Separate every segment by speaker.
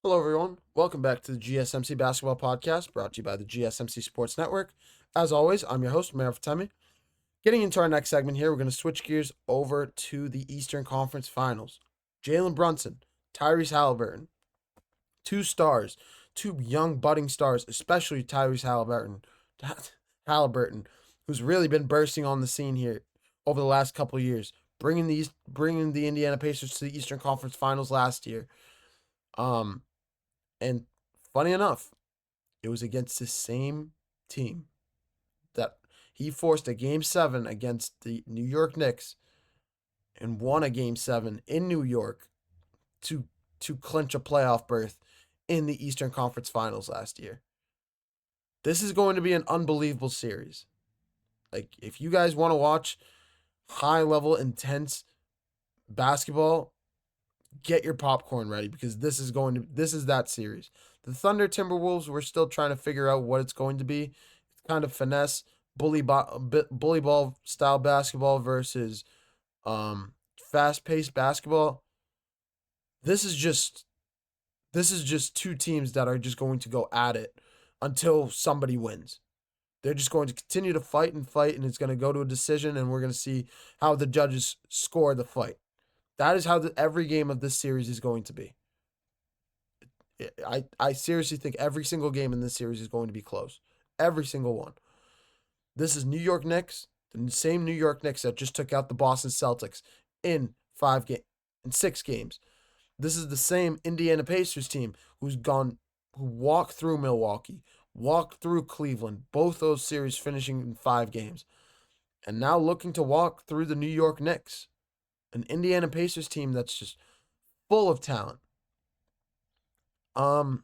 Speaker 1: Hello, everyone. Welcome back to the GSMC Basketball Podcast, brought to you by the GSMC Sports Network. As always, I'm your host, Mayor Fatemi. Getting into our next segment here, we're going to switch gears over to the Eastern Conference Finals. Jalen Brunson, Tyrese Haliburton, two stars, two young budding stars, especially Tyrese Haliburton, who's really been bursting on the scene here over the last couple of years, bringing the Indiana Pacers to the Eastern Conference Finals last year. And funny enough, it was against the same team that he forced a game 7 against the New York Knicks and won a game 7 in New York to clinch a playoff berth in the Eastern Conference Finals last year. This is going to be an unbelievable series. Like, if you guys want to watch high level, intense basketball, get your popcorn ready because this is that series. The Thunder Timberwolves, we're still trying to figure out what it's going to be. It's kind of finesse, bully ball style basketball versus fast-paced basketball. This is just two teams that are just going to go at it until somebody wins. They're just going to continue to fight, and it's going to go to a decision, and we're going to see how the judges score the fight. That is how every game of this series is going to be. I seriously think every single game in this series is going to be close. Every single one. This is New York Knicks, the same New York Knicks that just took out the Boston Celtics in 6 games. This is the same Indiana Pacers team who walked through Milwaukee, walked through Cleveland, both those series finishing in 5 games. And now looking to walk through the New York Knicks. An Indiana Pacers team that's just full of talent. I'm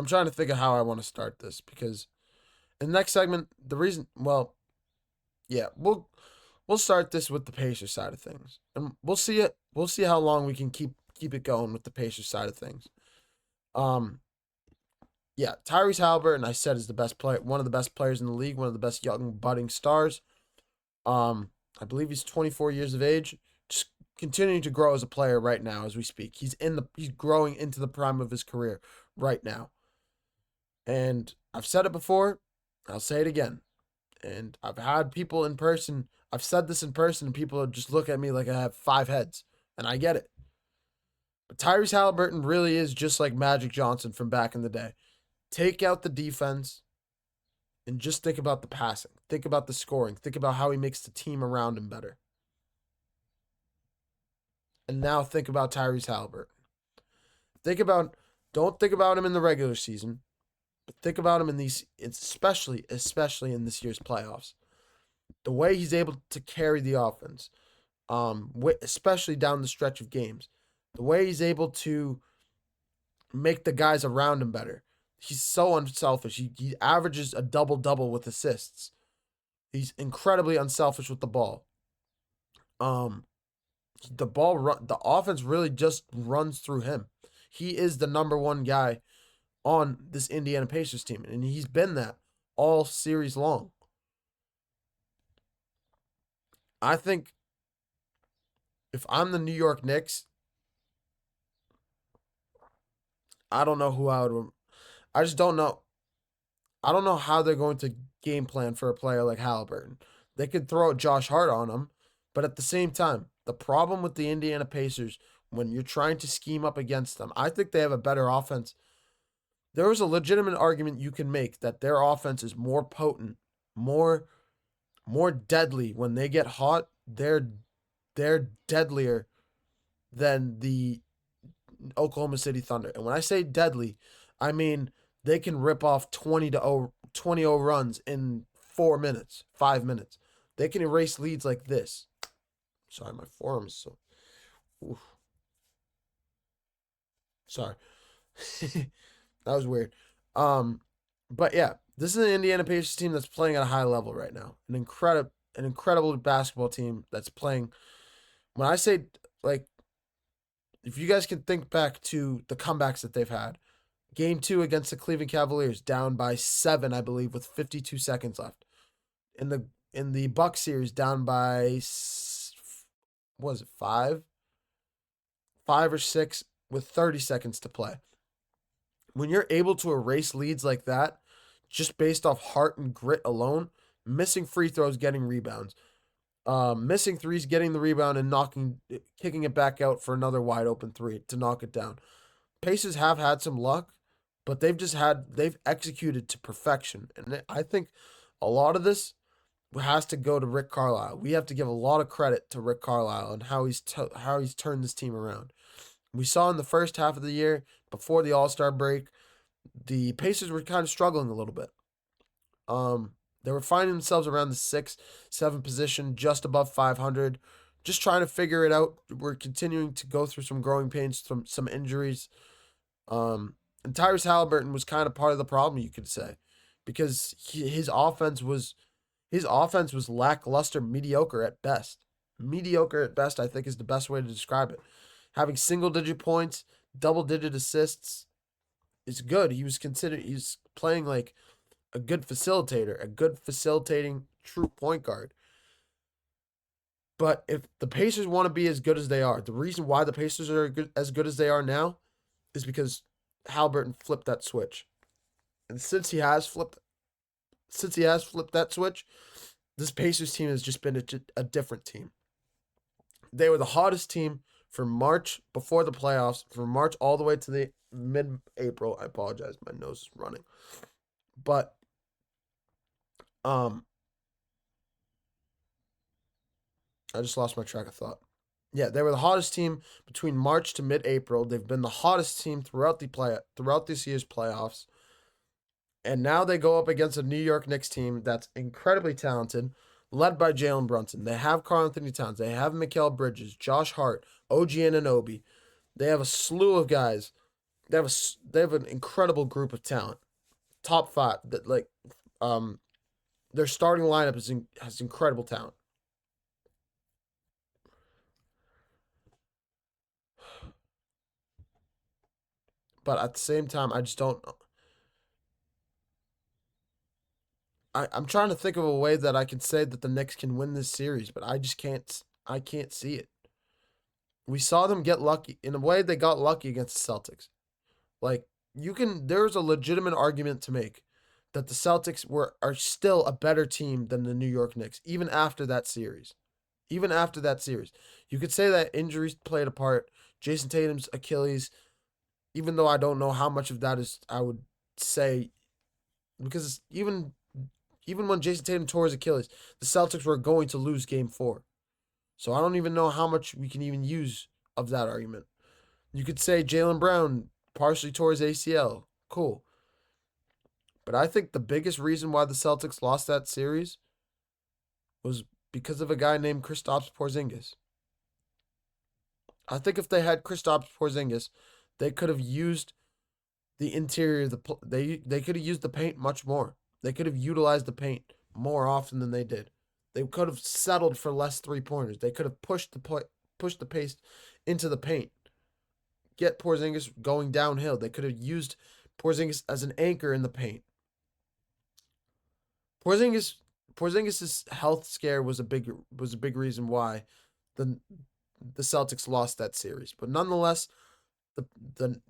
Speaker 1: trying to figure how I want to start this because in the next segment, we'll start this with the Pacers side of things, and we'll see it. We'll see how long we can keep it going with the Pacers side of things. Yeah, Tyrese Haliburton, I said, is the best player, one of the best players in the league, one of the best young budding stars. I believe he's 24 years of age, just continuing to grow as a player right now as we speak. He's growing into the prime of his career right now. And I've said it before, I'll say it again. And I've had people in person, I've said this in person, and people just look at me like I have 5 heads. And I get it. But Tyrese Haliburton really is just like Magic Johnson from back in the day. Take out the defense and just think about the passing. Think about the scoring. Think about how he makes the team around him better. And now think about Tyrese Haliburton. Don't think about him in the regular season, but think about him in these, especially in this year's playoffs. The way he's able to carry the offense, especially down the stretch of games. The way he's able to make the guys around him better. He's so unselfish. He averages a double-double with assists. He's incredibly unselfish with the ball. The offense really just runs through him. He is the number one guy on this Indiana Pacers team, and he's been that all series long. I think if I'm the New York Knicks, I don't know who I would. I just don't know. I don't know how they're going to game plan for a player like Haliburton. They could throw Josh Hart on him, but at the same time, the problem with the Indiana Pacers, when you're trying to scheme up against them, I think they have a better offense. There is a legitimate argument you can make that their offense is more potent, more deadly. When they get hot, they're deadlier than the Oklahoma City Thunder. And when I say deadly, I mean they can rip off 20-0 runs in 4 minutes, 5 minutes. They can erase leads like this. Sorry, my forearm is so. Oof. Sorry. That was weird. But yeah, this is an Indiana Pacers team that's playing at a high level right now. An incredible basketball team that's playing. When I say, like, if you guys can think back to the comebacks that they've had, Game 2 against the Cleveland Cavaliers, down by 7, I believe, with 52 seconds left. In in the Bucks series down by what was it, 5 or 6 with 30 seconds to play. When you're able to erase leads like that, just based off heart and grit alone, missing free throws, getting rebounds, missing threes, getting the rebound, and kicking it back out for another wide open three to knock it down. Pacers have had some luck, but they've executed to perfection, and I think a lot of this has to go to Rick Carlisle. We have to give a lot of credit to Rick Carlisle and how he's turned this team around. We saw in the first half of the year before the All-Star break, the Pacers were kind of struggling a little bit. They were finding themselves around the 6-7 position, just above 500, just trying to figure it out. We're continuing to go through some growing pains from some injuries. And Tyrese Haliburton was kind of part of the problem, you could say, because his offense was lackluster, mediocre at best. Mediocre at best, I think, is the best way to describe it. Having single-digit points, double-digit assists is good. He's playing like a good facilitator, a good facilitating true point guard. But if the Pacers want to be as good as they are, the reason why the Pacers are as good as they are now is because Haliburton flipped that switch. And since he has flipped that switch, this Pacers team has just been a different team. They were the hottest team for March before the playoffs, from March all the way to the mid-April. I apologize, my nose is running. But I just lost my track of thought. Yeah, they were the hottest team between March to mid-April. They've been the hottest team throughout this year's playoffs. And now they go up against a New York Knicks team that's incredibly talented, led by Jalen Brunson. They have Karl-Anthony Towns. They have Mikal Bridges, Josh Hart, OG Anunoby. They have a slew of guys. They have an incredible group of talent. Top 5 that their starting lineup has incredible talent. But at the same time, I just don't. I'm trying to think of a way that I can say that the Knicks can win this series, but I just can't. I can't see it. We saw them get lucky. In a way, they got lucky against the Celtics. Like, there's a legitimate argument to make that the Celtics are still a better team than the New York Knicks, even after that series. Even after that series. You could say that injuries played a part. Jason Tatum's Achilles, even though I don't know how much of that is, I would say, because even when Jason Tatum tore his Achilles, the Celtics were going to lose game 4. So I don't even know how much we can even use of that argument. You could say Jalen Brown partially tore his ACL. Cool. But I think the biggest reason why the Celtics lost that series was because of a guy named Kristaps Porzingis. I think if they had Kristaps Porzingis, they could have used the interior. They could have used the paint much more. They could have utilized the paint more often than they did. They could have settled for less 3-pointers. They could have pushed the pace into the paint. Get Porzingis going downhill. They could have used Porzingis as an anchor in the paint. Porzingis' health scare was a big reason why the Celtics lost that series. But nonetheless,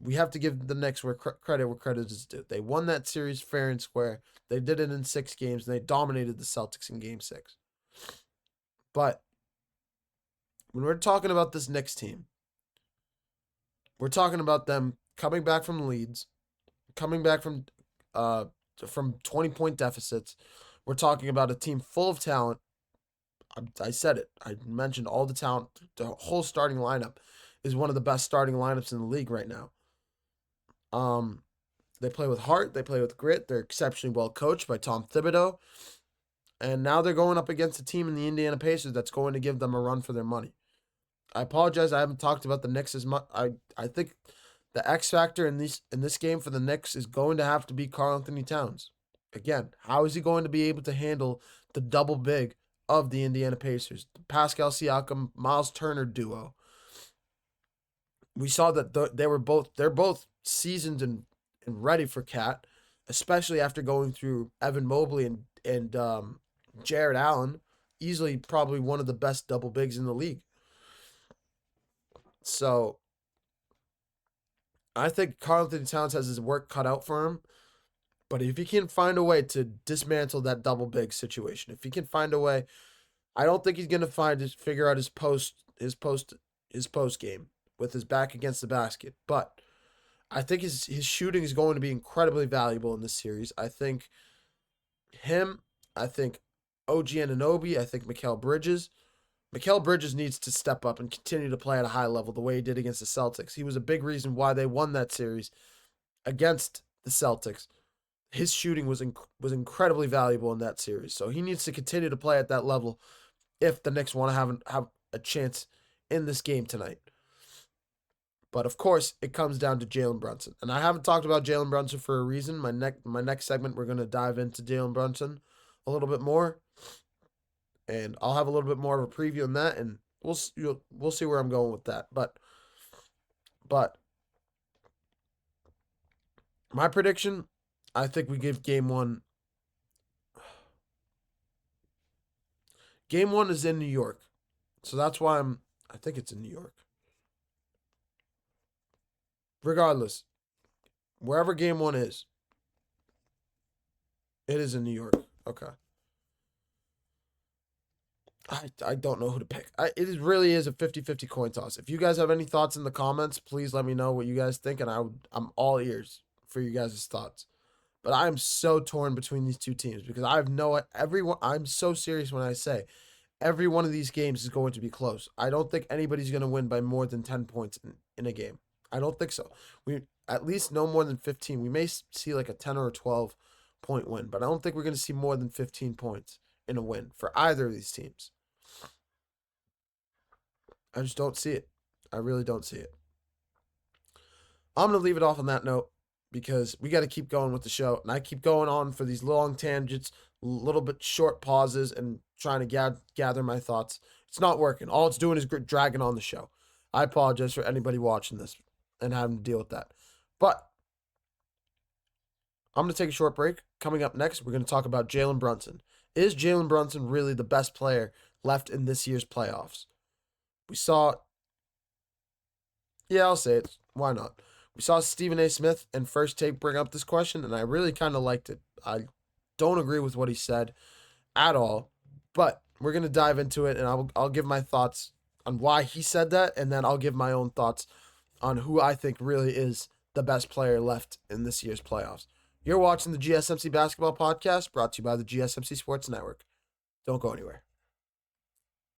Speaker 1: we have to give the Knicks credit where credit is due. They won that series fair and square. They did it in 6 games, and they dominated the Celtics in Game 6. But when we're talking about this Knicks team, we're talking about them coming back from leads, coming back from 20-point deficits. We're talking about a team full of talent. I said it. I mentioned all the talent. The whole starting lineup is one of the best starting lineups in the league right now. They play with heart. They play with grit. They're exceptionally well coached by Tom Thibodeau. And now they're going up against a team in the Indiana Pacers that's going to give them a run for their money. I apologize. I haven't talked about the Knicks as much. I think the X factor in this game for the Knicks is going to have to be Karl-Anthony Towns. Again, how is he going to be able to handle the double big of the Indiana Pacers? The Pascal Siakam, Miles Turner duo. We saw that they're both seasoned and ready for Cat, especially after going through Evan Mobley and Jared Allen, easily probably one of the best double bigs in the league. So I think Karl-Anthony Towns has his work cut out for him. But if he can find a way to dismantle that double big situation, if he can find a way, I don't think he's gonna figure out his post game with his back against the basket. But I think his shooting is going to be incredibly valuable in this series. I think him, I think OG Anunoby, I think Mikal Bridges. Mikal Bridges needs to step up and continue to play at a high level the way he did against the Celtics. He was a big reason why they won that series against the Celtics. His shooting was incredibly valuable in that series. So he needs to continue to play at that level if the Knicks want to have a chance in this game tonight. But of course, it comes down to Jalen Brunson. And I haven't talked about Jalen Brunson for a reason. My next segment, we're going to dive into Jalen Brunson a little bit more. And I'll have a little bit more of a preview on that, and we'll see where I'm going with that. But my prediction, I think we give game one. Game one is in New York, so that's why I think it's in New York. Regardless, wherever game one is, it is in New York. Okay. I don't know who to pick. It really is a 50-50 coin toss. If you guys have any thoughts in the comments, please let me know what you guys think, and I'm all ears for you guys' thoughts. But I am so torn between these two teams because I have everyone. I'm so serious when I say every one of these games is going to be close. I don't think anybody's going to win by more than 10 points in a game. I don't think so. We at least no more than 15. We may see like a 10 or a 12 point win, but I don't think we're going to see more than 15 points in a win for either of these teams. I just don't see it. I really don't see it. I'm going to leave it off on that note because we got to keep going with the show. And I keep going on for these long tangents, little bit short pauses, and trying to gather my thoughts. It's not working. All it's doing is dragging on the show. I apologize for anybody watching this and having to deal with that. But I'm going to take a short break. Coming up next, we're going to talk about Jalen Brunson. Is Jalen Brunson really the best player left in this year's playoffs? We saw, I'll say it. Why not? We saw Stephen A. Smith and First Take bring up this question, and I really kind of liked it. I don't agree with what he said at all, but we're going to dive into it, and I'll give my thoughts on why he said that, and then I'll give my own thoughts on who I think really is the best player left in this year's playoffs. You're watching the GSMC Basketball Podcast, brought to you by the GSMC Sports Network. Don't go anywhere.